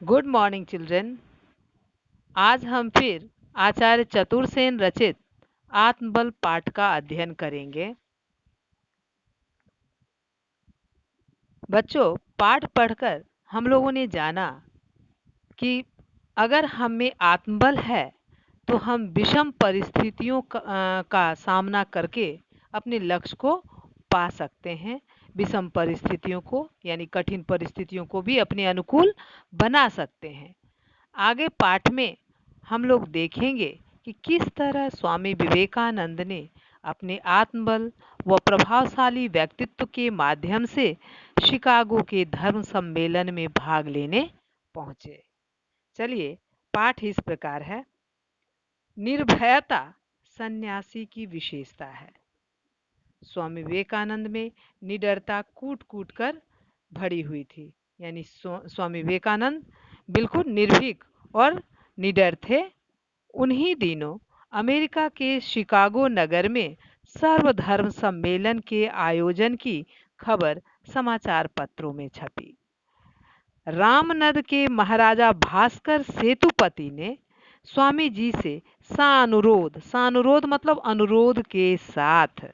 Good morning children. आज हम फिर आचार्य चतुर्सेन रचित आत्मबल पाठ का अध्ययन करेंगे। बच्चों, पाठ पढ़कर हम लोगों ने जाना कि अगर हम में आत्मबल है तो हम विषम परिस्थितियों का सामना करके अपने लक्ष्य को पा सकते हैं। विषम परिस्थितियों को यानी कठिन परिस्थितियों को भी अपने अनुकूल बना सकते हैं। आगे पाठ में हम लोग देखेंगे कि किस तरह स्वामी विवेकानंद ने अपने आत्मबल व प्रभावशाली व्यक्तित्व के माध्यम से शिकागो के धर्म सम्मेलन में भाग लेने पहुंचे। चलिए, पाठ इस प्रकार है। निर्भयता सन्यासी की विशेषता है। स्वामी विवेकानंद में निडरता कूट कूट कर भरी हुई थी, यानी स्वामी विवेकानंद बिल्कुल निर्भीक और निडर थे। उन्हीं दिनों अमेरिका के शिकागो नगर में सर्वधर्म सम्मेलन के आयोजन की खबर समाचार पत्रों में छपी। रामनद के महाराजा भास्कर सेतुपति ने स्वामी जी से सानुरोध मतलब अनुरोध के साथ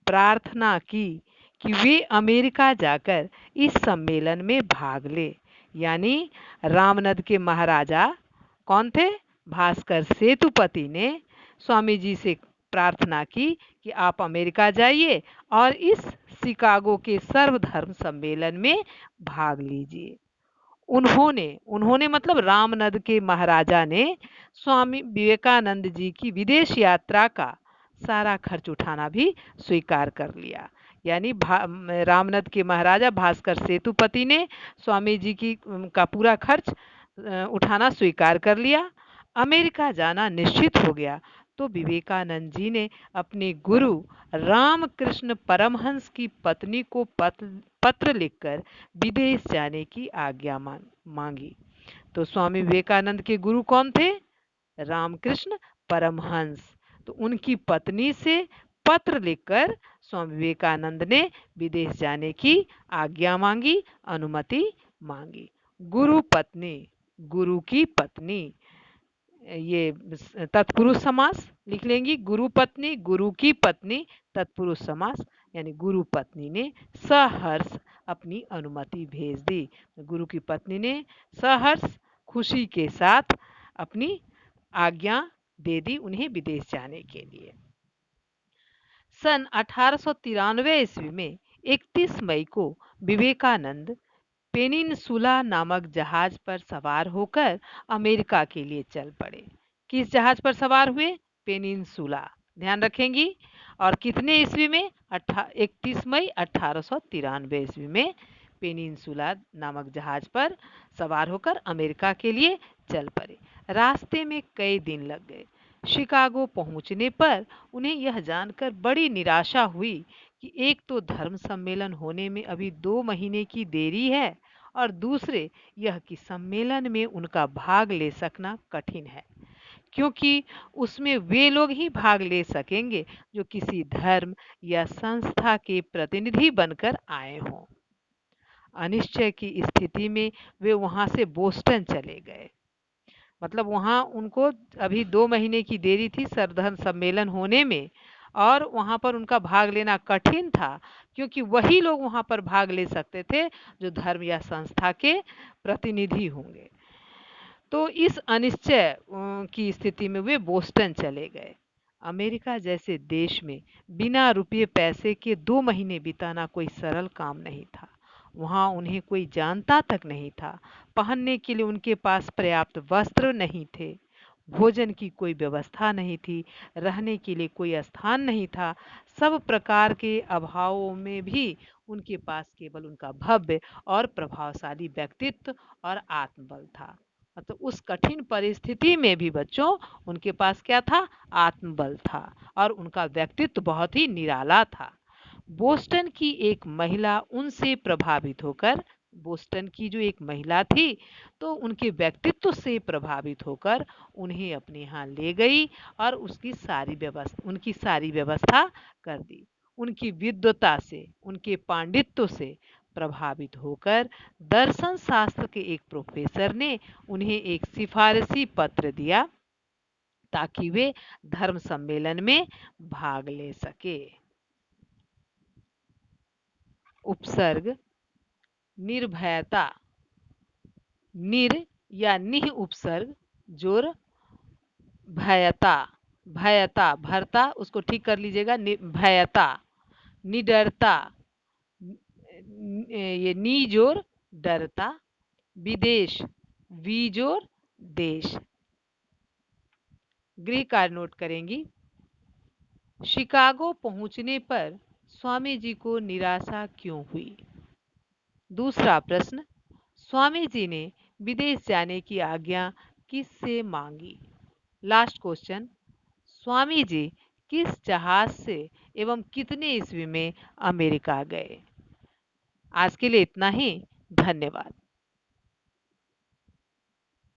प्रार्थना की कि वे अमेरिका जाकर इस सम्मेलन में भाग ले। यानी रामनद के महाराजा कौन थे? भास्कर सेतुपति ने स्वामी जी से प्रार्थना की कि आप अमेरिका जाइए और इस शिकागो के सर्वधर्म सम्मेलन में भाग लीजिए। उन्होंने उन्होंने मतलब रामनद के महाराजा ने स्वामी विवेकानंद जी की विदेश यात्रा का सारा खर्च उठाना भी स्वीकार कर लिया। यानी रामनद के महाराजा भास्कर सेतुपति ने स्वामी जी की का पूरा खर्च उठाना स्वीकार कर लिया। अमेरिका जाना निश्चित हो गया तो विवेकानंद जी ने अपने गुरु रामकृष्ण परमहंस की पत्नी को पत्र लिखकर विदेश जाने की आज्ञा मांगी। तो स्वामी विवेकानंद के गुरु कौन थे? रामकृष्ण परमहंस। तो उनकी पत्नी से पत्र लिखकर स्वामी विवेकानंद ने विदेश जाने की आज्ञा मांगी, अनुमति मांगी। गुरु पत्नी, गुरु की पत्नी, ये तत्पुरुष समास लिख लेंगी। गुरु पत्नी, गुरु की पत्नी, तत्पुरुष समास, यानी गुरु पत्नी ने सहर्ष अपनी अनुमति भेज दी। गुरु की पत्नी ने सहर्ष खुशी के साथ अपनी आज्ञा दे दी उन्हें विदेश जाने के लिए। सन 1893 ईस्वी में 31 मई को विवेकानंद पेनिनसुला नामक जहाज पर सवार होकर अमेरिका के लिए चल पड़े। किस जहाज पर सवार हुए? पेनिनसुला, ध्यान रखेंगी। और कितने ईस्वी में? 31 मई 1893 ईस्वी में पेनिनसुला नामक जहाज पर सवार होकर अमेरिका के लिए चल पड़े। रास्ते में कई दिन लग गए। शिकागो पहुंचने पर उन्हें यह जानकर बड़ी निराशा हुई कि एक तो धर्म सम्मेलन होने में अभी 2 महीने की देरी है और दूसरे यह कि सम्मेलन में उनका भाग ले सकना कठिन है, क्योंकि उसमें वे लोग ही भाग ले सकेंगे जो किसी धर्म या संस्था के प्रतिनिधि बनकर आए हों। अनिश्चय की स्थिति में वे वहां से बोस्टन चले गए। मतलब वहाँ उनको अभी 2 महीने की देरी थी सर्वधर्म सम्मेलन होने में और वहाँ पर उनका भाग लेना कठिन था, क्योंकि वही लोग वहाँ पर भाग ले सकते थे जो धर्म या संस्था के प्रतिनिधि होंगे। तो इस अनिश्चय की स्थिति में वे बोस्टन चले गए। अमेरिका जैसे देश में बिना रुपये पैसे के 2 महीने बिताना कोई सरल काम नहीं था। वहाँ उन्हें कोई जानता तक नहीं था। पहनने के लिए उनके पास पर्याप्त वस्त्र नहीं थे। भोजन की कोई व्यवस्था नहीं थी। रहने के लिए कोई स्थान नहीं था। सब प्रकार के अभावों में भी उनके पास केवल उनका भव्य और प्रभावशाली व्यक्तित्व और आत्मबल था। मतलब उस कठिन परिस्थिति में भी बच्चों उनके पास क्या था? आत्मबल था और उनका व्यक्तित्व बहुत ही निराला था। बोस्टन की एक महिला उनसे प्रभावित होकर, बोस्टन की जो एक महिला थी तो उनके व्यक्तित्व से प्रभावित होकर उन्हें अपने यहाँ ले गई और उनकी सारी व्यवस्था कर दी। उनकी विद्वता से, उनके पांडित्य से प्रभावित होकर दर्शन शास्त्र के एक प्रोफेसर ने उन्हें एक सिफारिशी पत्र दिया ताकि वे धर्म सम्मेलन में भाग ले सके। उपसर्ग निर्भयता, निर या निह उपसर्ग जोर भयता, भयता भरता उसको ठीक कर लीजिएगा, भयता, निडरता, ये नी जोर डरता, विदेश, वी जोर देश। गृह कार्य नोट करेंगी। शिकागो पहुंचने पर स्वामी जी को निराशा क्यों हुई? दूसरा प्रश्न, स्वामी जी ने विदेश जाने की आज्ञा किससे मांगी? लास्ट क्वेश्चन, स्वामी जी किस जहाज से एवं कितने ईस्वी में अमेरिका गए? आज के लिए इतना ही। धन्यवाद।